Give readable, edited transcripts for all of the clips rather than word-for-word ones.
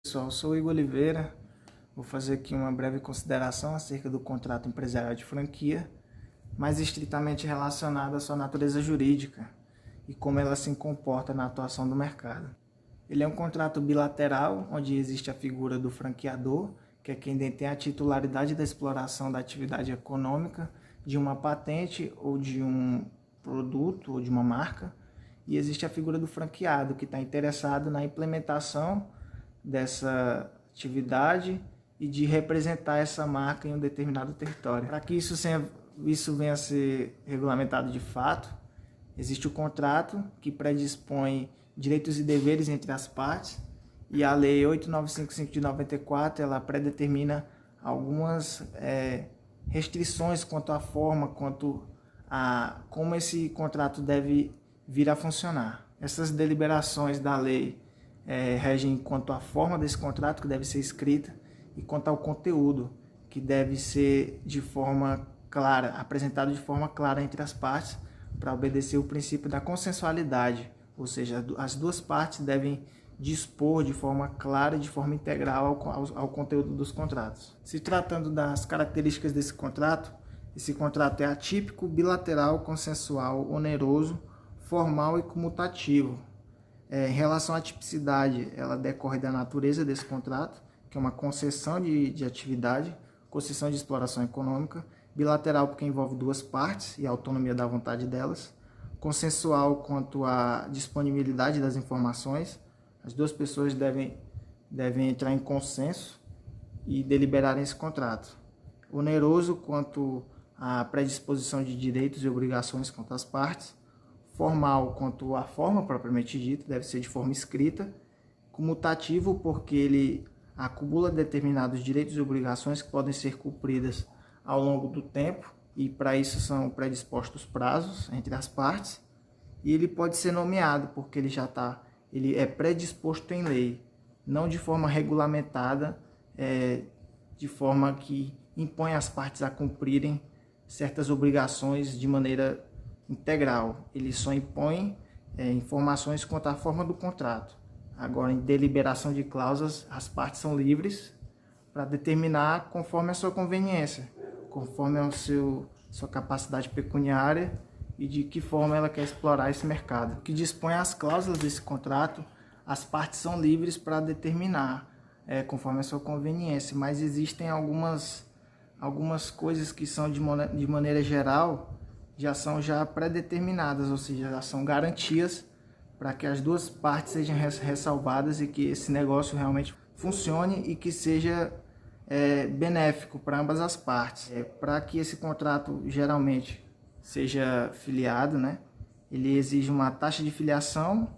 Pessoal, sou o Igor Oliveira, vou fazer aqui uma breve consideração acerca do contrato empresarial de franquia, mais estritamente relacionado à sua natureza jurídica e como ela se comporta na atuação do mercado. Ele é um contrato bilateral, onde existe a figura do franqueador, que é quem detém a titularidade da exploração da atividade econômica de uma patente ou de um produto ou de uma marca, e existe a figura do franqueado, que está interessado na implementação dessa atividade e de representar essa marca em um determinado território. Para que isso venha a ser regulamentado de fato, existe o contrato que predispõe direitos e deveres entre as partes, e a Lei 8955 de 94 ela predetermina algumas restrições quanto à forma, quanto a como esse contrato deve vir a funcionar. Essas deliberações da lei regem quanto à forma desse contrato, que deve ser escrita, e quanto ao conteúdo, que deve ser de forma clara, apresentado de forma clara entre as partes, para obedecer o princípio da consensualidade, ou seja, as duas partes devem dispor de forma clara e de forma integral ao conteúdo dos contratos. Se tratando das características desse contrato, esse contrato é atípico, bilateral, consensual, oneroso, formal e comutativo. Em relação à tipicidade, ela decorre da natureza desse contrato, que é uma concessão de atividade, concessão de exploração econômica, bilateral porque envolve duas partes e a autonomia da vontade delas, consensual quanto à disponibilidade das informações, as duas pessoas devem entrar em consenso e deliberarem esse contrato. Oneroso quanto à predisposição de direitos e obrigações quanto às partes, formal quanto à forma propriamente dita, deve ser de forma escrita, comutativo porque ele acumula determinados direitos e obrigações que podem ser cumpridas ao longo do tempo, e para isso são predispostos prazos entre as partes, e ele pode ser nomeado porque ele é predisposto em lei, não de forma regulamentada, de forma que impõe as partes a cumprirem certas obrigações de maneira integral. Ele só impõe informações quanto à forma do contrato. Agora, em deliberação de cláusulas, as partes são livres para determinar conforme a sua conveniência, conforme a sua capacidade pecuniária e de que forma ela quer explorar esse mercado. O que dispõe as cláusulas desse contrato, as partes são livres para determinar conforme a sua conveniência, mas existem algumas coisas que são de maneira geral, já são pré-determinadas, ou seja, já são garantias para que as duas partes sejam ressalvadas e que esse negócio realmente funcione e que seja benéfico para ambas as partes. Para que esse contrato geralmente seja filiado, né, ele exige uma taxa de filiação,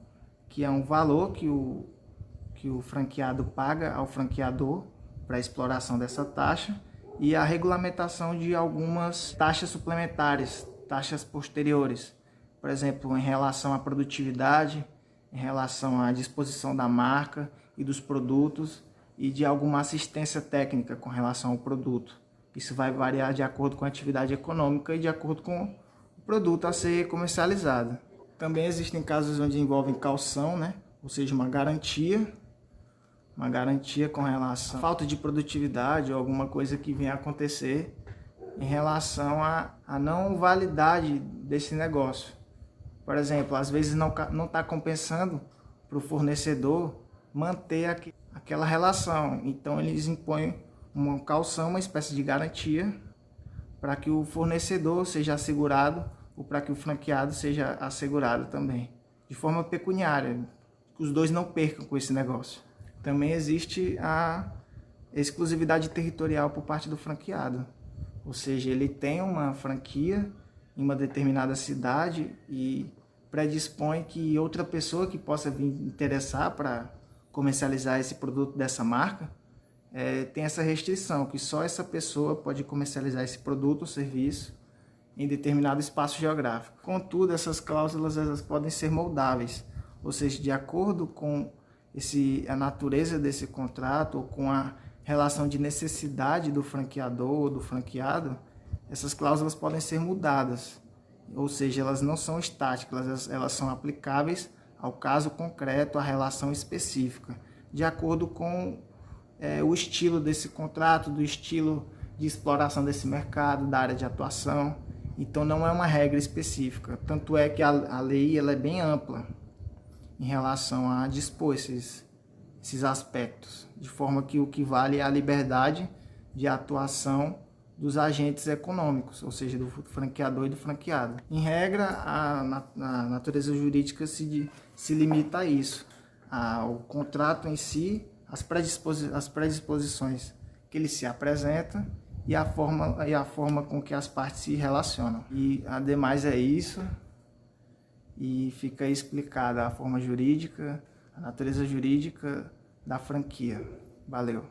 que é um valor que o franqueado paga ao franqueador para a exploração dessa taxa, e a regulamentação de algumas taxas suplementares, taxas posteriores, por exemplo, em relação à produtividade, em relação à disposição da marca e dos produtos, e de alguma assistência técnica com relação ao produto. Isso vai variar de acordo com a atividade econômica e de acordo com o produto a ser comercializado. Também existem casos onde envolvem caução, né? Ou seja, uma garantia com relação à falta de produtividade ou alguma coisa que venha a acontecer em relação à não validade desse negócio. Por exemplo, às vezes não está compensando para o fornecedor manter aquela relação. Então eles impõem uma caução, uma espécie de garantia, para que o fornecedor seja assegurado ou para que o franqueado seja assegurado também, de forma pecuniária, que os dois não percam com esse negócio. Também existe a exclusividade territorial por parte do franqueado. Ou seja, ele tem uma franquia em uma determinada cidade e predispõe que outra pessoa que possa vir interessar para comercializar esse produto dessa marca tem essa restrição, que só essa pessoa pode comercializar esse produto ou serviço em determinado espaço geográfico. Contudo, essas cláusulas elas podem ser moldáveis, ou seja, de acordo com a natureza desse contrato ou com a relação de necessidade do franqueador ou do franqueado, essas cláusulas podem ser mudadas, ou seja, elas não são estáticas, elas são aplicáveis ao caso concreto, à relação específica. de acordo com o estilo desse contrato, do estilo de exploração desse mercado, da área de atuação. Então não é uma regra específica, tanto é que a lei ela é bem ampla em relação a dispor esses aspectos, de forma que o que vale é a liberdade de atuação dos agentes econômicos, ou seja, do franqueador e do franqueado. Em regra, a natureza jurídica se limita a isso, ao contrato em si, as predisposições que ele se apresenta e a forma com que as partes se relacionam. E ademais é isso, e fica explicada a forma jurídica, a natureza jurídica da franquia. Valeu!